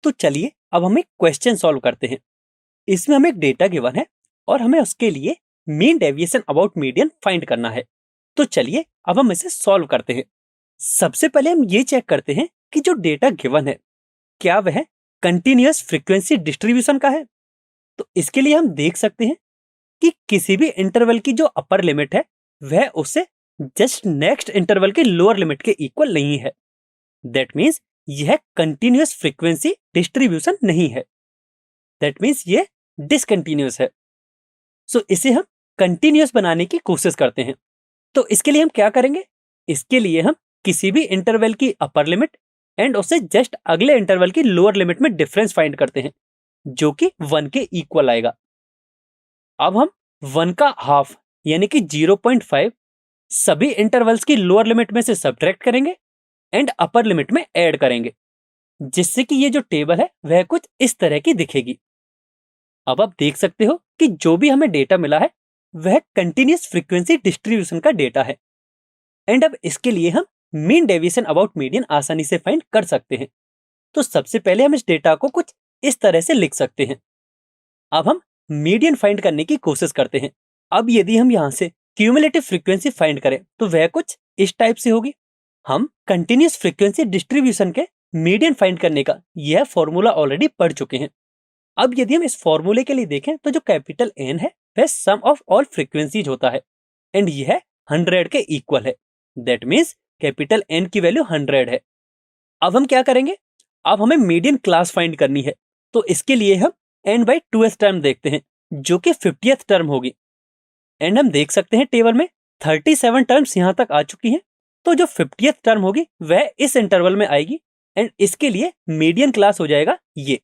तो चलिए अब हम एक क्वेश्चन सॉल्व करते हैं। इसमें हमें एक डेटा गिवन है और हमें उसके लिए mean deviation about median find करना है। तो चलिए अब हम इसे सॉल्व करते हैं। सबसे पहले हम ये चेक करते हैं कि जो डेटा गिवन है क्या वह कंटिन्यूअस फ्रीक्वेंसी डिस्ट्रीब्यूशन का है। तो इसके लिए हम देख सकते हैं कि किसी भी इंटरवल की जो अपर लिमिट है वह उससे जस्ट नेक्स्ट इंटरवल के लोअर लिमिट के इक्वल नहीं है। दैट मीन्स यह कंटिन्यूअस फ्रीक्वेंसी डिस्ट्रीब्यूशन नहीं है। दैट मीन्स ये डिसकंटिन्यूअस है। सो इसे हम कंटिन्यूअस बनाने की कोशिश करते हैं। तो इसके लिए हम क्या करेंगे? इसके लिए हम किसी भी इंटरवल की अपर लिमिट एंड उससे जस्ट अगले इंटरवल की लोअर लिमिट में डिफरेंस फाइंड करते हैं जो कि 1 के इक्वल आएगा। अब हम 1 का हाफ यानी कि 0.5 सभी इंटरवल्स की लोअर लिमिट में से सब्ट्रैक्ट करेंगे एंड अपर लिमिट में ऐड करेंगे, जिससे कि ये जो टेबल है वह कुछ इस तरह की दिखेगी। अब आप देख सकते हो कि जो भी हमें डेटा मिला है वह कंटिन्यूअस फ्रीक्वेंसी डिस्ट्रीब्यूशन का डेटा है। एंड अब इसके लिए हम मीन डेविएशन अबाउट मीडियन आसानी से फाइंड कर सकते हैं। तो सबसे पहले हम इस डेटा को कुछ इस तरह से लिख सकते हैं। अब हम मीडियन फाइंड करने की कोशिश करते हैं। अब यदि हम यहाँ से क्यूमुलेटिव फ्रीक्वेंसी फाइंड करें तो वह कुछ इस टाइप से होगी। हम कंटिन्यूअस फ्रीक्वेंसी डिस्ट्रीब्यूशन के मीडियन फाइंड करने का यह फॉर्मूला ऑलरेडी पढ़ चुके हैं। अब यदि हम इस फॉर्मूले के लिए देखें तो जो कैपिटल एन है वह सम ऑफ ऑल फ्रीक्वेंसीज होता है एंड यह 100 के इक्वल है। दैट मीन्स कैपिटल एन की वैल्यू 100 है। अब हम क्या करेंगे? अब हमें मीडियन क्लास फाइंड करनी है। तो इसके लिए हम n/2s टर्म देखते हैं जो कि 50th टर्म होगी। एंड हम देख सकते हैं टेबल में 37 टर्म्स यहां तक आ चुकी हैं। तो जो 50th टर्म होगी वह इस इंटरवल में आएगी एंड इसके लिए मीडियन क्लास हो जाएगा ये।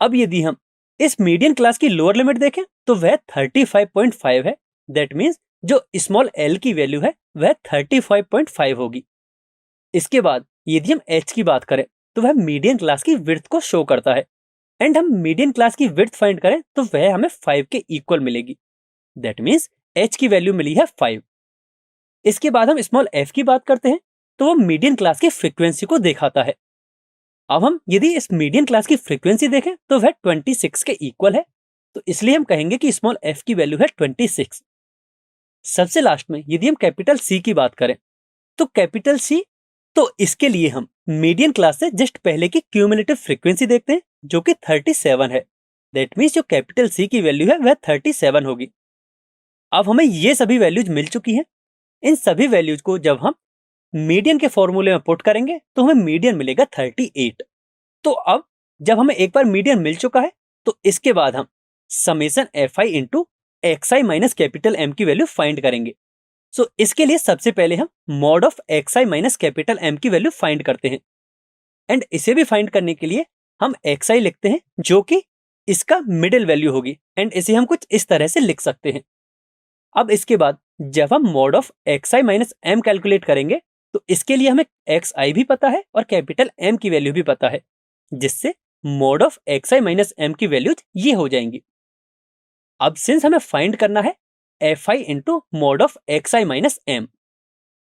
अब यदि हम इस मीडियन क्लास की लोअर लिमिट देखें तो वह 35.5 है। दैट मीन्स जो स्मॉल एल की वैल्यू है वह 35.5 होगी। इसके बाद यदि हम एच की बात करें तो वह मीडियन क्लास की विड्थ को शो करता है एंड हम मीडियन क्लास की विड्थ फाइंड करें तो वह हमें 5 के इक्वल मिलेगी। दैट मीन्स एच की वैल्यू मिली है 5। इसके बाद हम स्मॉल एफ की बात करते हैं तो वो मीडियन क्लास की फ्रीक्वेंसी को दिखाता है। अब हम यदि इस मीडियन क्लास की फ्रीक्वेंसी देखें तो वह 26 के इक्वल है। तो इसलिए हम कहेंगे कि स्मॉल एफ की वैल्यू है 26। सबसे लास्ट में यदि हम कैपिटल सी की बात करें तो कैपिटल सी, तो इसके लिए हम मीडियन क्लास से जस्ट पहले की क्यूमुलेटिव फ्रीक्वेंसी देखते हैं जो कि 37 है। दैट मीन्स जो कैपिटल सी की वैल्यू है वह 37 होगी। अब हमें ये सभी वैल्यूज मिल चुकी हैं। इन सभी वैल्यूज को जब हम मीडियन के फॉर्मूले में पुट करेंगे तो हमें मीडियन मिलेगा 38। तो अब जब हमें एक बार मीडियन मिल चुका है तो इसके बाद हम summation F I into X I minus capital M की वैल्यू फाइंड करेंगे। सो इसके लिए सबसे पहले हम mod of X I minus capital M की वैल्यू फाइंड करते हैं एंड इसे भी फाइंड करने के लिए हम एक्स आई लिखते हैं जो कि इसका मिडिल वैल्यू होगी एंड इसे हम कुछ इस तरह से लिख सकते हैं। अब इसके बाद जब हम mod of X I minus M calculate करेंगे तो इसके लिए हमें एक्स आई भी पता है और कैपिटल एम की वैल्यू भी पता है, जिससे mod of X I minus M की वैल्यूज ये हो जाएंगी। अब सिंस हमें फाइंड करना है F I into mod of X I minus M,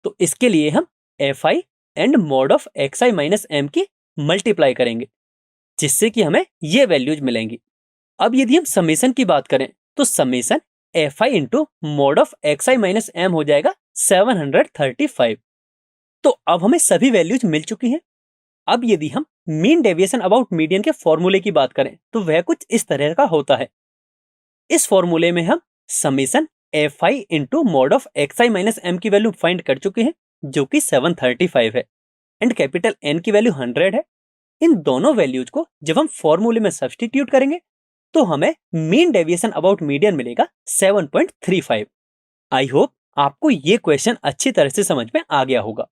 तो इसके लिए हम F I and mod of X I minus M की मल्टीप्लाई करेंगे, जिससे कि हमें ये वैल्यूज मिलेंगी। अब यदि हम समेशन की बात करें तो summation F I into mod of X I minus M हो जाएगा 735। तो अब हमें सभी वैल्यूज मिल चुकी हैं। अब यदि हम मीन डेविएशन अबाउट मीडियन के फॉर्मूले की बात करें तो वह कुछ इस तरह का होता है। इस फॉर्मूले में हम summation F I into mod of X I minus M की वैल्यू फाइंड कर चुके हैं जो कि 735 है एंड कैपिटल एन की वैल्यू 100 है। इन दोनों वैल्यूज को जब हम फॉर्मूले में सब्स्टिट्यूट करेंगे तो हमें मीन डेविएशन अबाउट मीडियन मिलेगा 7.35। आई होप आपको ये क्वेश्चन अच्छी तरह से समझ में आ गया होगा।